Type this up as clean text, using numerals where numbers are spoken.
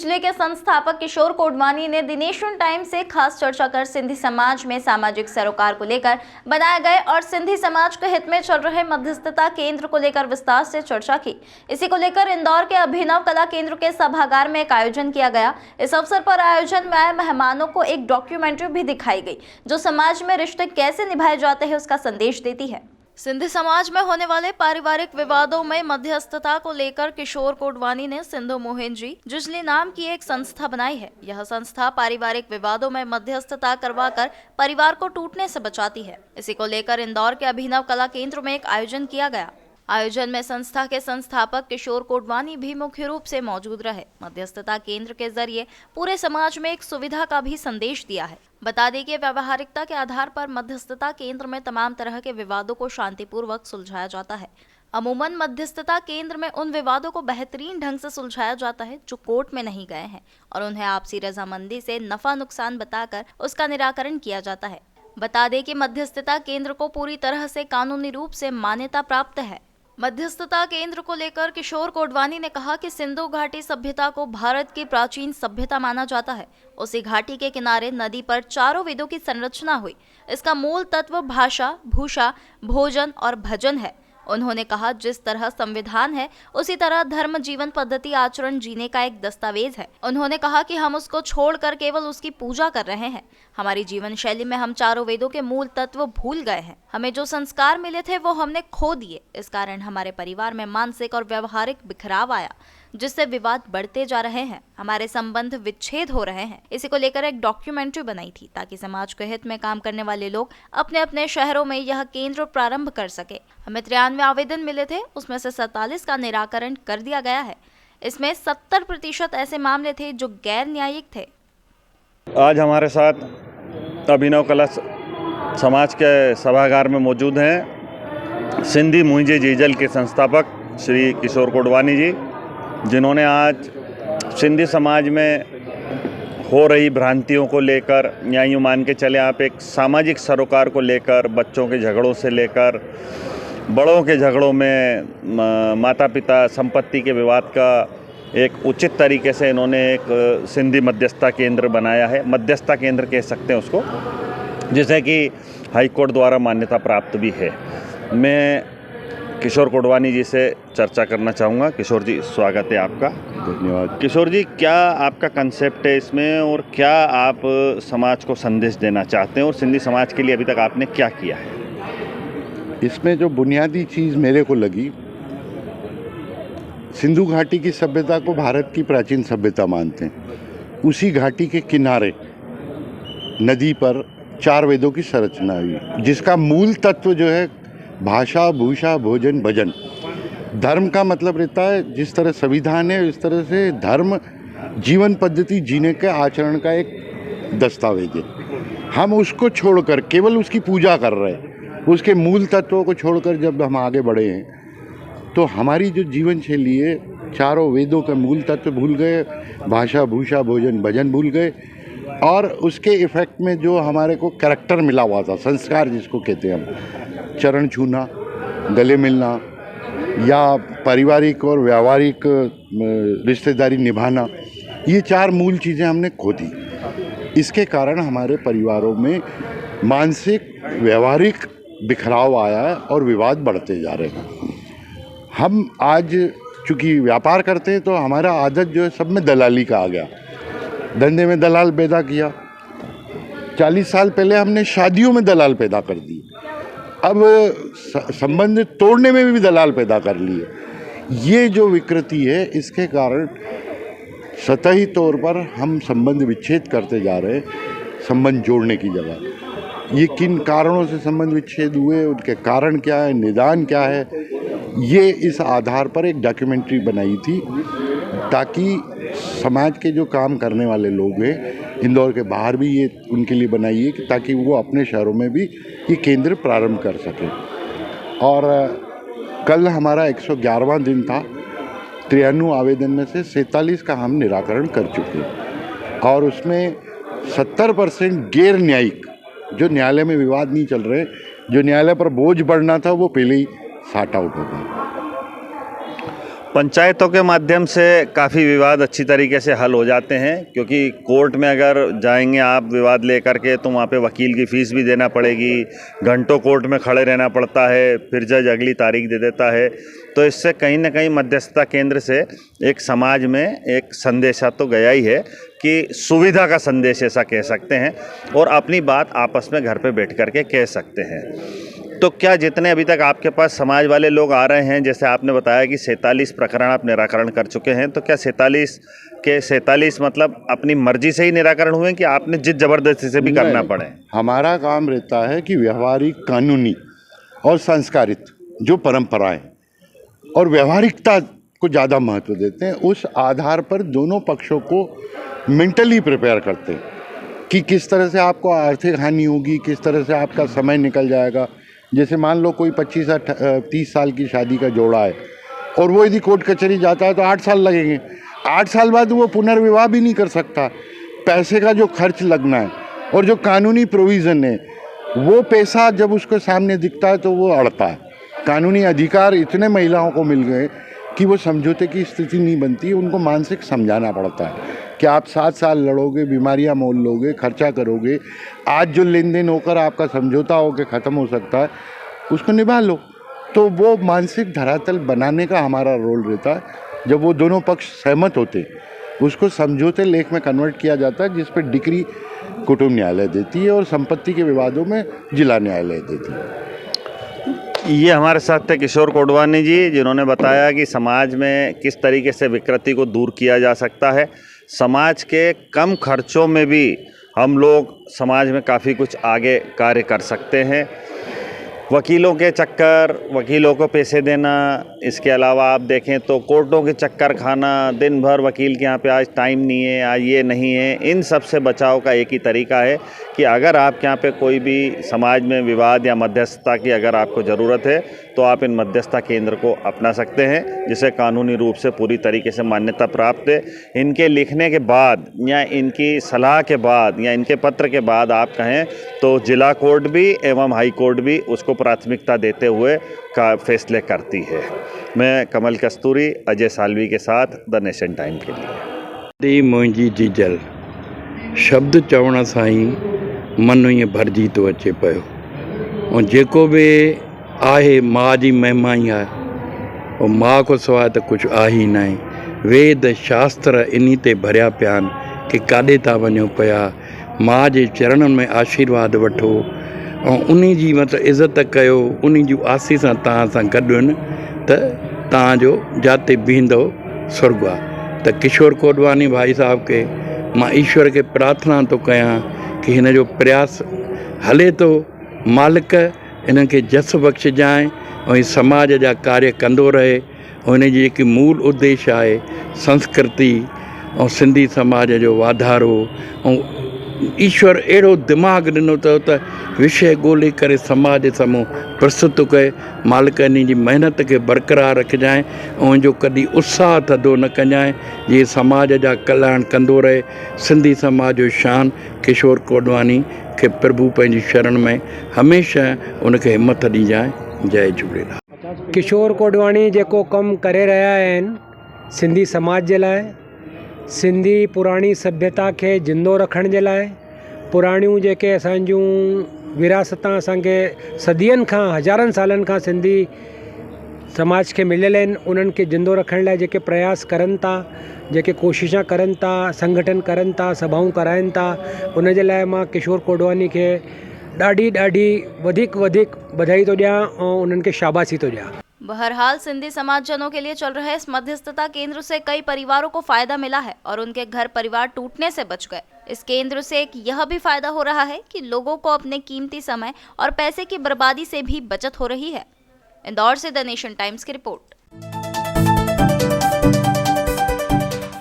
जुजले के संस्थापक किशोर कोडवानी ने द नेशन टाइम्स से खास चर्चा कर सिंधी समाज में सामाजिक सरोकार को लेकर बनाए गए और सिंधी समाज के हित में चल रहे मध्यस्थता केंद्र को लेकर विस्तार से चर्चा की। इसी को लेकर इंदौर के अभिनव कला केंद्र के सभागार में एक आयोजन किया गया। इस अवसर पर आयोजन में आए मेहमानों को एक डॉक्यूमेंट्री भी दिखाई गई जो समाज में रिश्ते कैसे निभाए जाते हैं उसका संदेश देती है। सिंधी समाज में होने वाले पारिवारिक विवादों में मध्यस्थता को लेकर किशोर कोडवानी ने सिंधु मोहिंजी जुजली नाम की एक संस्था बनाई है। यह संस्था पारिवारिक विवादों में मध्यस्थता करवाकर परिवार को टूटने से बचाती है। इसी को लेकर इंदौर के अभिनव कला केंद्र में एक आयोजन किया गया। आयोजन में संस्था के संस्थापक किशोर कोडवानी भी मुख्य रूप से मौजूद रहे। मध्यस्थता केंद्र के जरिए पूरे समाज में एक सुविधा का भी संदेश दिया है। बता दें कि व्यावहारिकता के आधार पर मध्यस्थता केंद्र में तमाम तरह के विवादों को शांतिपूर्वक सुलझाया जाता है। अमूमन मध्यस्थता केंद्र में उन विवादों को बेहतरीन ढंग से सुलझाया जाता है जो कोर्ट में नहीं गए हैं और उन्हें आपसी रजामंदी से नफा नुकसान बताकर उसका निराकरण किया जाता है। बता दें कि मध्यस्थता केंद्र को पूरी तरह से कानूनी रूप से मान्यता प्राप्त है। मध्यस्थता केंद्र को लेकर किशोर कोडवानी ने कहा कि सिंधु घाटी सभ्यता को भारत की प्राचीन सभ्यता माना जाता है। उसी घाटी के किनारे नदी पर चारों वेदों की संरचना हुई। इसका मूल तत्व भाषा, भूषा, भोजन और भजन है। उन्होंने कहा जिस तरह संविधान है उसी तरह धर्म जीवन पद्धति आचरण जीने का एक दस्तावेज है। उन्होंने कहा कि हम उसको छोड़कर केवल उसकी पूजा कर रहे हैं। हमारी जीवन शैली में हम चारों वेदों के मूल तत्व भूल गए हैं। हमें जो संस्कार मिले थे वो हमने खो दिए। इस कारण हमारे परिवार में मानसिक और व्यवहारिक बिखराव आया जिससे विवाद बढ़ते जा रहे हैं, हमारे संबंध विच्छेद हो रहे हैं। इसी को लेकर एक डॉक्यूमेंट्री बनाई थी ताकि समाज के हित में काम करने वाले लोग अपने अपने शहरों में यह केंद्र प्रारंभ कर सके। हमें 93 आवेदन मिले थे, उसमें से 47 का निराकरण कर दिया गया है। इसमें 70% ऐसे मामले थे जो गैर न्यायिक थे। आज हमारे साथ अभिनव कला समाज के सभागार में मौजूद हैं सिंधी मुहिंजी जीजल के संस्थापक श्री किशोर कोडवानी जी, जिन्होंने आज सिंधी समाज में हो रही भ्रांतियों को लेकर या यूँ मान के चले आप एक सामाजिक सरोकार को लेकर, बच्चों के झगड़ों से लेकर बड़ों के झगड़ों में माता पिता संपत्ति के विवाद का एक उचित तरीके से इन्होंने एक सिंधी मध्यस्थता केंद्र बनाया है। मध्यस्थता केंद्र कह सकते हैं उसको, जिसे कि हाई कोर्ट द्वारा मान्यता प्राप्त भी है। मैं किशोर कोडवानी जी से चर्चा करना चाहूँगा। किशोर जी, स्वागत है आपका। धन्यवाद। किशोर जी, क्या आपका कंसेप्ट है इसमें और क्या आप समाज को संदेश देना चाहते हैं और सिंधी समाज के लिए अभी तक आपने क्या किया है? इसमें जो बुनियादी चीज़ मेरे को लगी, सिंधु घाटी की सभ्यता को भारत की प्राचीन सभ्यता मानते हैं। उसी घाटी के किनारे नदी पर 4 वेदों की संरचना हुई, जिसका मूल तत्व जो है भाषा, भूषा, भोजन, भजन। धर्म का मतलब रहता है जिस तरह संविधान है उस तरह से धर्म जीवन पद्धति जीने के आचरण का एक दस्तावेज है। हम उसको छोड़कर केवल उसकी पूजा कर रहे हैं। उसके मूल तत्वों को छोड़कर जब हम आगे बढ़े हैं तो हमारी जो जीवन शैली है, चारों वेदों के मूल तत्व भूल गए, भाषा, भूषा, भोजन, भजन भूल गए और उसके इफ़ेक्ट में जो हमारे को कैरेक्टर मिला हुआ था, संस्कार जिसको कहते हैं हम, चरण छूना, गले मिलना या पारिवारिक और व्यावहारिक रिश्तेदारी निभाना, ये 4 मूल चीज़ें हमने खो दी। इसके कारण हमारे परिवारों में मानसिक व्यवहारिक बिखराव आया है और विवाद बढ़ते जा रहे हैं। हम आज चूँकि व्यापार करते हैं तो हमारा आदत जो है सब में दलाली का आ गया। धंधे में दलाल पैदा किया। 40 साल पहले हमने शादियों में दलाल पैदा कर दी। अब संबंध तोड़ने में भी दलाल पैदा कर लिए। ये जो विकृति है, इसके कारण सतही तौर पर हम संबंध विच्छेद करते जा रहे हैं, संबंध जोड़ने की जगह। ये किन कारणों से संबंध विच्छेद हुए, उनके कारण क्या है, निदान क्या है, ये इस आधार पर एक डॉक्यूमेंट्री बनाई थी ताकि समाज के जो काम करने वाले लोग हैं, इंदौर के बाहर भी ये उनके लिए बनाई है कि ताकि वो अपने शहरों में भी ये केंद्र प्रारंभ कर सकें। और कल हमारा 111वां दिन था। 93 आवेदन में से 47 का हम निराकरण कर चुके हैं और उसमें 70% गैर न्यायिक, जो न्यायालय में विवाद नहीं चल रहे, जो न्यायालय पर बोझ बढ़ना था वो पहले ही सॉर्ट आउट हो गया। पंचायतों के माध्यम से काफ़ी विवाद अच्छी तरीके से हल हो जाते हैं, क्योंकि कोर्ट में अगर जाएंगे आप विवाद लेकर के तो वहाँ पे वकील की फ़ीस भी देना पड़ेगी, घंटों कोर्ट में खड़े रहना पड़ता है, फिर जज अगली तारीख दे देता है। तो इससे कहीं ना कहीं मध्यस्थता केंद्र से एक समाज में एक संदेशा तो गया ही है कि सुविधा का संदेश ऐसा कह सकते हैं, और अपनी बात आपस में घर पे बैठ कर के कह सकते हैं। तो क्या जितने अभी तक आपके पास समाज वाले लोग आ रहे हैं, जैसे आपने बताया कि 47 प्रकरण आप निराकरण कर चुके हैं, तो क्या 47 के 47 मतलब अपनी मर्जी से ही निराकरण हुए कि आपने जिद जबरदस्ती से भी करना पड़े? हमारा काम रहता है कि व्यवहारिक, कानूनी और संस्कारित जो परंपराएं और व्यवहारिकता को ज़्यादा महत्व देते हैं, उस आधार पर दोनों पक्षों को मेंटली प्रिपेयर करते हैं कि किस तरह से आपको आर्थिक हानि होगी, किस तरह से आपका समय निकल जाएगा। जैसे मान लो कोई 25-30 साल की शादी का जोड़ा है और वो यदि कोर्ट कचहरी जाता है तो 8 साल लगेंगे। 8 साल बाद वो पुनर्विवाह भी नहीं कर सकता। पैसे का जो खर्च लगना है और जो कानूनी प्रोविज़न है, वो पैसा जब उसके सामने दिखता है तो वो अड़ता है। कानूनी अधिकार इतने महिलाओं को मिल गए कि वो समझौते की स्थिति नहीं बनती, उनको मानसिक समझाना पड़ता है कि आप 7 साल लड़ोगे, बीमारियां मोल लोगे, खर्चा करोगे, आज जो लेन देन होकर आपका समझौता होकर ख़त्म हो सकता है उसको निभा लो। तो वो मानसिक धरातल बनाने का हमारा रोल रहता है। जब वो दोनों पक्ष सहमत होते उसको समझौते लेख में कन्वर्ट किया जाता है, जिस पर डिक्री कुटुंब न्यायालय देती है और संपत्ति के विवादों में जिला न्यायालय देती है। ये हमारे साथ थे किशोर कोडवानी जी, जिन्होंने बताया कि समाज में किस तरीके से विकृति को दूर किया जा सकता है। समाज के कम खर्चों में भी हम लोग समाज में काफ़ी कुछ आगे कार्य कर सकते हैं। वकीलों के चक्कर, वकीलों को पैसे देना, इसके अलावा आप देखें तो कोर्टों के चक्कर खाना, दिन भर वकील के यहाँ पे आज टाइम नहीं है, आज ये नहीं है, इन सब से बचाव का एक ही तरीका है कि अगर आपके यहाँ पे कोई भी समाज में विवाद या मध्यस्थता की अगर आपको ज़रूरत है तो आप इन मध्यस्थता केंद्र को अपना सकते हैं, जिसे कानूनी रूप से पूरी तरीके से मान्यता प्राप्त है। इनके लिखने के बाद या इनकी सलाह के बाद या इनके पत्र के बाद आप कहें तो जिला कोर्ट भी एवं हाई कोर्ट भी उसको प्राथमिकता देते हुए का फैसले करती है। मैं कमल कस्तूरी, अजय सालवी के साथ द नेशन टाइम के लिए। दी मुंहिंजी जीजल शब्द चवण सां ई मन ईअं भरिजी थो अचे पियो, ऐं जेको बि आहे माउ जी महिमा ई आहे, ऐं माउ खां सवाइ त कुझु आहे ई न आहे। वेद शास्त्र इन ते भरिया पिया आहिनि कि काॾे था वञो पिया। माउ जे चरणनि में आशीर्वाद वठो ऐं उन जी मतिलबु इज़त कयो, उन जूं आसीसां तव्हां सां गॾु आहिनि त तव्हांजो जाते बीहंदो स्वर्ग आहे। त किशोर कोडवानी भाई साहब खे मां ईश्वर खे प्रार्थना थो कयां कि हिन जो प्रयास हले थो, मालिक इन्हनि खे जस बख़्शिजांइ ऐं हीउ समाज जा कार्य कंदो रहे। ऐं हिन जी जेकी मूल उद्देश्य आहे संस्कृति ऐं सिंधी समाज जो वाधारो, ऐं ईश्वर अहिड़ो दिमाग़ ॾिनो अथव त विषय ॻोल्हे करे समाज जे साम्हूं प्रस्तुत कए। मालिक इन जी महिनत खे बरक़रार रखजांइ ऐं जो कॾहिं उत्साह थधो न कजांइ, जीअं समाज जा कल्याण कंदो रहे। सिंधी समाज जो शान किशोर कोडवानी खे प्रभु पंहिंजी शरण में हमेशह उनखे हिमत ॾिजांइ। जय झूलेलाल। किशोर कोडवानी जेको कमु करे रहिया आहिनि सिंधी समाज जे लाइ, सिंधी पुराणी सभ्यता खे जिंदो रखण जे लाइ, पुराणियूं जेके असांजूं विरासतां असांखे सदियनि खां, हज़ारनि सालनि खां सिंधी समाज खे मिलियल आहिनि, उन्हनि खे जिंदो रखण लाइ जेके प्रयास करनि था, जेके कोशिशां करनि था, संगठन करनि था, सभाऊं कराइनि था, उन जे लाइ मां किशोर कोडवानी खे ॾाढी वधीक बधाई थो ॾियां ऐं उन्हनि खे शाबाशी थो ॾियां। बहरहाल सिंधी समाजजनों के लिए चल रहे इस मध्यस्थता केंद्र से कई परिवारों को फायदा मिला है और उनके घर परिवार टूटने से बच गए। इस केंद्र से एक यह भी फायदा हो रहा है कि लोगों को अपने कीमती समय और पैसे की बर्बादी से भी बचत हो रही है। इंदौर से द नेशन टाइम्स की रिपोर्ट।